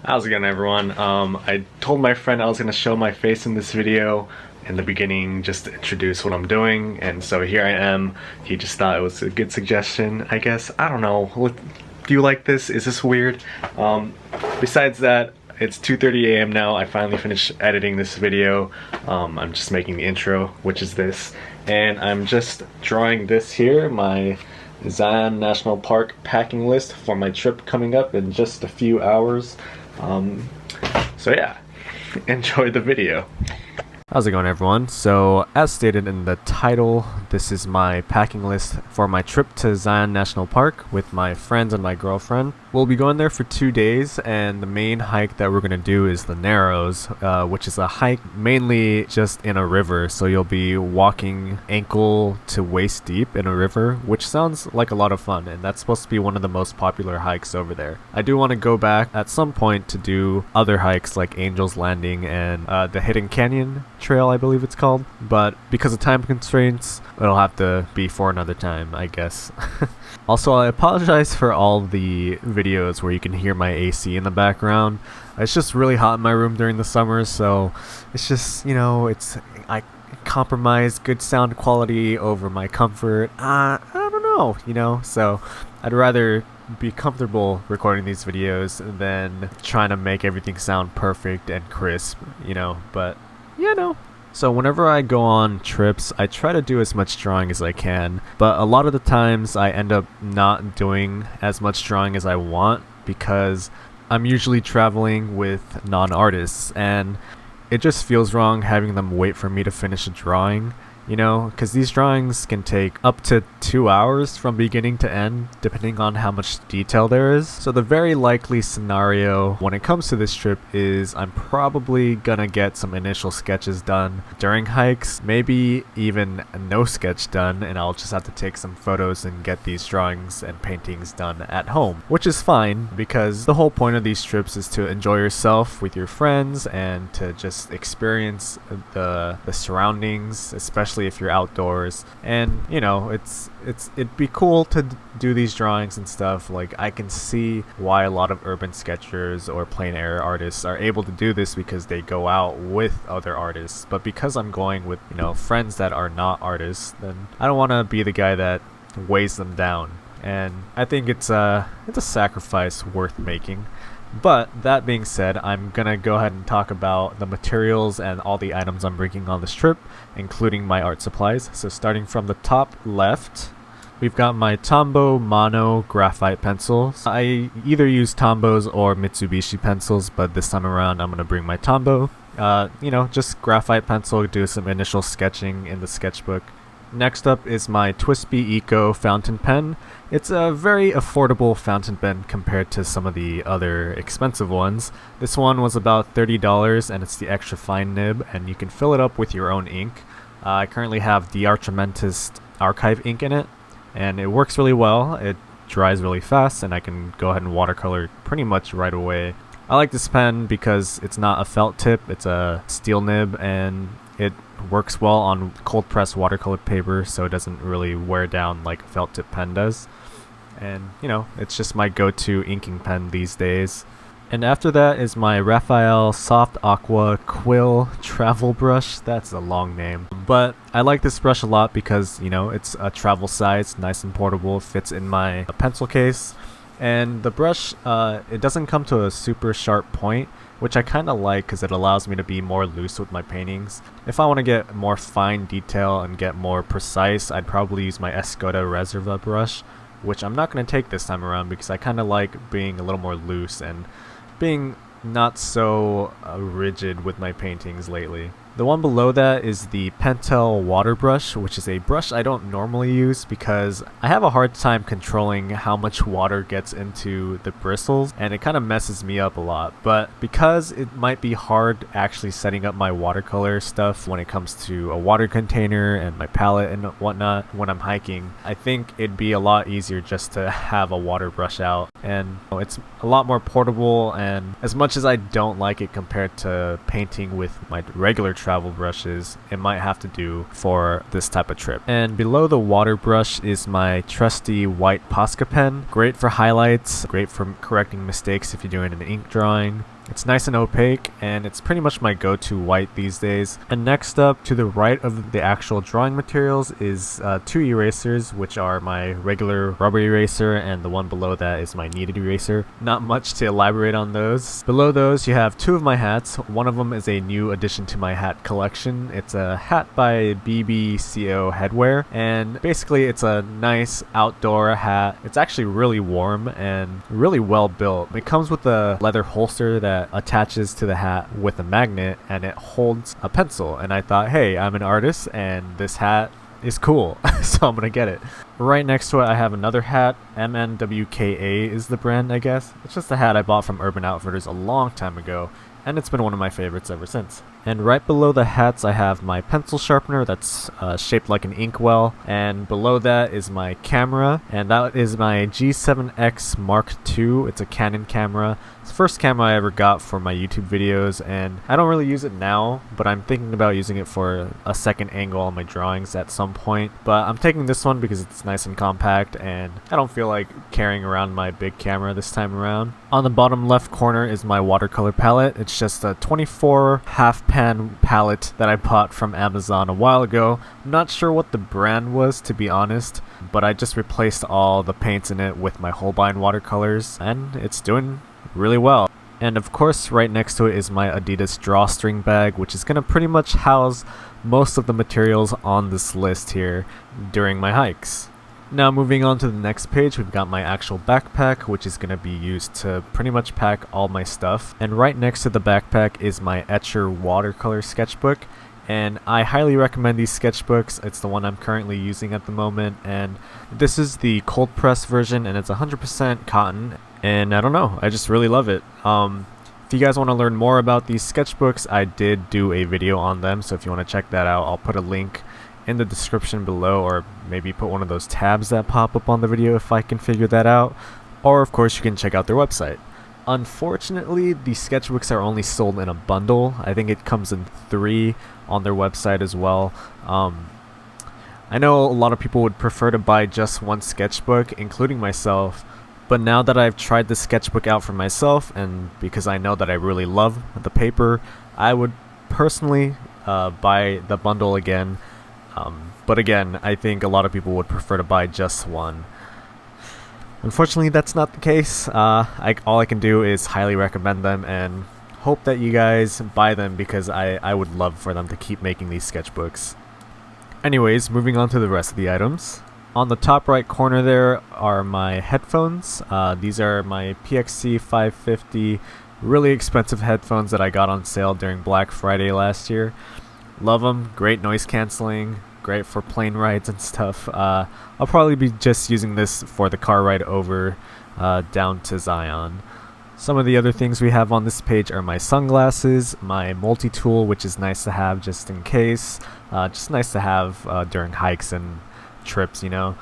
How's it going, everyone? I told my friend I was gonna show my face in this video in the beginning just to introduce what I'm doing, and so here I am. He just thought it was a good suggestion, I guess. I don't know. Do you like this? Is this weird? Besides that, it's 2:30 a.m. now. I finally finished editing this video. I'm just making the intro, which is this, and I'm just drawing this here, my Zion National Park packing list for my trip coming up in just a few hours. So yeah, enjoy the video. How's it going, everyone? So as stated in the title, this is my packing list for my trip to Zion National Park with my friends and my girlfriend. We'll be going there for 2 days, and the main hike that we're going to do is the Narrows, which is a hike mainly just in a river. So you'll be walking ankle to waist deep in a river, which sounds like a lot of fun, and that's supposed to be one of the most popular hikes over there. I do want to go back at some point to do other hikes like Angel's Landing and the Hidden Canyon Trail, I believe it's called, but because of time constraints, it'll have to be for another time, I guess. Also, I apologize for all the videos where you can hear my AC in the background. It's just really hot in my room during the summer, so it's just, I compromise good sound quality over my comfort. I don't know, so I'd rather be comfortable recording these videos than trying to make everything sound perfect and crisp, but So whenever I go on trips, I try to do as much drawing as I can, but a lot of the times I end up not doing as much drawing as I want because I'm usually traveling with non-artists, and it just feels wrong having them wait for me to finish a drawing, because these drawings can take up to 2 hours from beginning to end, depending on how much detail there is. So the very likely scenario when it comes to this trip is I'm probably gonna get some initial sketches done during hikes, maybe even no sketch done, and I'll just have to take some photos and get these drawings and paintings done at home, which is fine because the whole point of these trips is to enjoy yourself with your friends and to just experience the surroundings, especially if you're outdoors. And it'd be cool to do these drawings and stuff. Like, I can see why a lot of urban sketchers or plein air artists are able to do this because they go out with other artists, but because I'm going with friends that are not artists, then I don't want to be the guy that weighs them down, and I think it's a sacrifice worth making. But that being said, I'm gonna go ahead and talk about the materials and all the items I'm bringing on this trip, including my art supplies. So starting from the top left, we've got my Tombow Mono graphite pencils. I either use Tombows or Mitsubishi pencils, but this time around I'm gonna bring my Tombow. Just graphite pencil, do some initial sketching in the sketchbook. Next up is my Twisby Eco fountain pen. It's a very affordable fountain pen compared to some of the other expensive ones. This one was about $30, and it's the extra fine nib, and you can fill it up with your own ink. I currently have the Archimentist archive ink in it, and it works really well. It dries really fast, and I can go ahead and watercolor pretty much right away. I like this pen because it's not a felt tip, it's a steel nib, and it works well on cold pressed watercolored paper, so it doesn't really wear down like a felt tip pen does. And it's just my go-to inking pen these days. And after that is my Raphael Soft Aqua Quill Travel Brush. That's a long name, but I like this brush a lot because it's a travel size, nice and portable, fits in my pencil case. And the brush, it doesn't come to a super sharp point, which I kind of like because it allows me to be more loose with my paintings. If I want to get more fine detail and get more precise, I'd probably use my Escoda Reserva brush, which I'm not going to take this time around because I kind of like being a little more loose and being not so rigid with my paintings lately. The one below that is the Pentel water brush, which is a brush I don't normally use because I have a hard time controlling how much water gets into the bristles, and it kind of messes me up a lot. But because it might be hard actually setting up my watercolor stuff when it comes to a water container and my palette and whatnot when I'm hiking, I think it'd be a lot easier just to have a water brush out. and it's a lot more portable, and as much as I don't like it compared to painting with my regular travel brushes, it might have to do for this type of trip. And below the water brush is my trusty white Posca pen. Great for highlights, great for correcting mistakes if you're doing an ink drawing. It's nice and opaque, and it's pretty much my go-to white these days. And next up, to the right of the actual drawing materials, is 2 erasers, which are my regular rubber eraser, and the one below that is my kneaded eraser. Not much to elaborate on those. Below those, you have 2 of my hats. One of them is a new addition to my hat collection. It's a hat by BBCO Headwear, and basically it's a nice outdoor hat. It's actually really warm and really well built. It comes with a leather holster that attaches to the hat with a magnet, and it holds a pencil, and I thought, hey, I'm an artist and this hat is cool, so I'm gonna get it. Right next to it I have another hat. MNWKA is the brand, I guess. It's just a hat I bought from Urban Outfitters a long time ago, and it's been one of my favorites ever since. And right below the hats I have my pencil sharpener that's shaped like an inkwell, and below that is my camera, and that is my G7X Mark II. It's a Canon camera. It's the first camera I ever got for my YouTube videos, and I don't really use it now, but I'm thinking about using it for a second angle on my drawings at some point. But I'm taking this one because it's nice and compact, and I don't feel like carrying around my big camera this time around. On the bottom left corner is my watercolor palette. It's just a 24 half pan palette that I bought from Amazon a while ago. I'm not sure what the brand was, to be honest, but I just replaced all the paints in it with my Holbein watercolors, and it's doing really well. And of course, right next to it is my Adidas drawstring bag, which is going to pretty much house most of the materials on this list here during my hikes. Now moving on to the next page, we've got my actual backpack, which is going to be used to pretty much pack all my stuff. And right next to the backpack is my Etcher watercolor sketchbook. And I highly recommend these sketchbooks. It's the one I'm currently using at the moment, and this is the cold press version, and it's 100% cotton, and I don't know, I just really love it. If you guys want to learn more about these sketchbooks, I did do a video on them, so if you want to check that out, I'll put a link in the description below, or maybe put one of those tabs that pop up on the video if I can figure that out, or of course you can check out their website. Unfortunately, the sketchbooks are only sold in a bundle. I think it comes in 3 on their website as well. I know a lot of people would prefer to buy just one sketchbook, including myself, but now that I've tried the sketchbook out for myself, and because I know that I really love the paper, I would personally buy the bundle again. But again, I think a lot of people would prefer to buy just one. Unfortunately, that's not the case. All I can do is highly recommend them and hope that you guys buy them, because I would love for them to keep making these sketchbooks. Anyways, moving on to the rest of the items. On the top right corner there are my headphones. These are my PXC 550, really expensive headphones that I got on sale during Black Friday last year. Love them, great noise cancelling, great for plane rides and stuff. I'll probably be just using this for the car ride over down to Zion. Some of the other things we have on this page are my sunglasses, my multi-tool, which is nice to have just in case, just nice to have during hikes and trips, you know.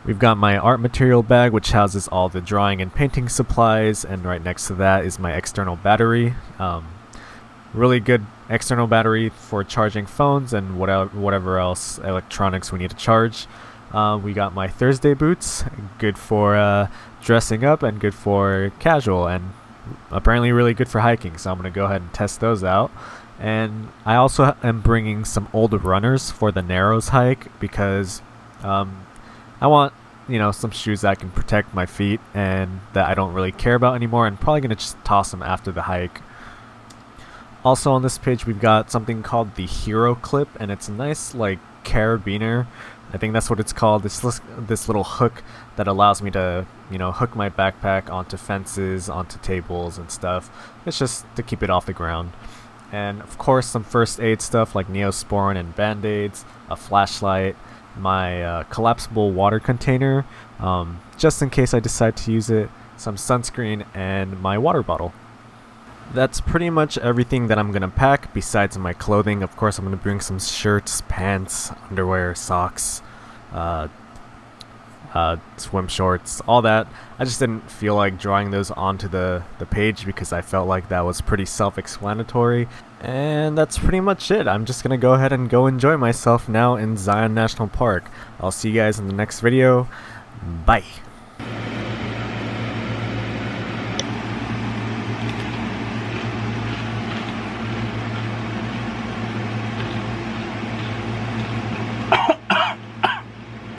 We've got my art material bag, which houses all the drawing and painting supplies, and right next to that is my external battery. Really good external battery for charging phones and whatever else electronics we need to charge. We got my Thursday boots, good for dressing up and good for casual, and apparently really good for hiking, so I'm going to go ahead and test those out. And I also am bringing some old runners for the Narrows hike, because I want, you know, some shoes that can protect my feet and that I don't really care about anymore, and probably going to just toss them after the hike. Also on this page we've got something called the Hero Clip, and it's a nice like carabiner, I think that's what it's called. This little hook that allows me to, you know, hook my backpack onto fences, onto tables and stuff. It's just to keep it off the ground. And of course some first aid stuff like Neosporin and band-aids, a flashlight, my collapsible water container, just in case I decide to use it, some sunscreen, and my water bottle. That's pretty much everything that I'm going to pack besides my clothing. Of course, I'm going to bring some shirts, pants, underwear, socks, swim shorts, all that. I just didn't feel like drawing those onto the page because I felt like that was pretty self-explanatory. And that's pretty much it. I'm just gonna go ahead and go enjoy myself now in Zion National Park. I'll see you guys in the next video. Bye.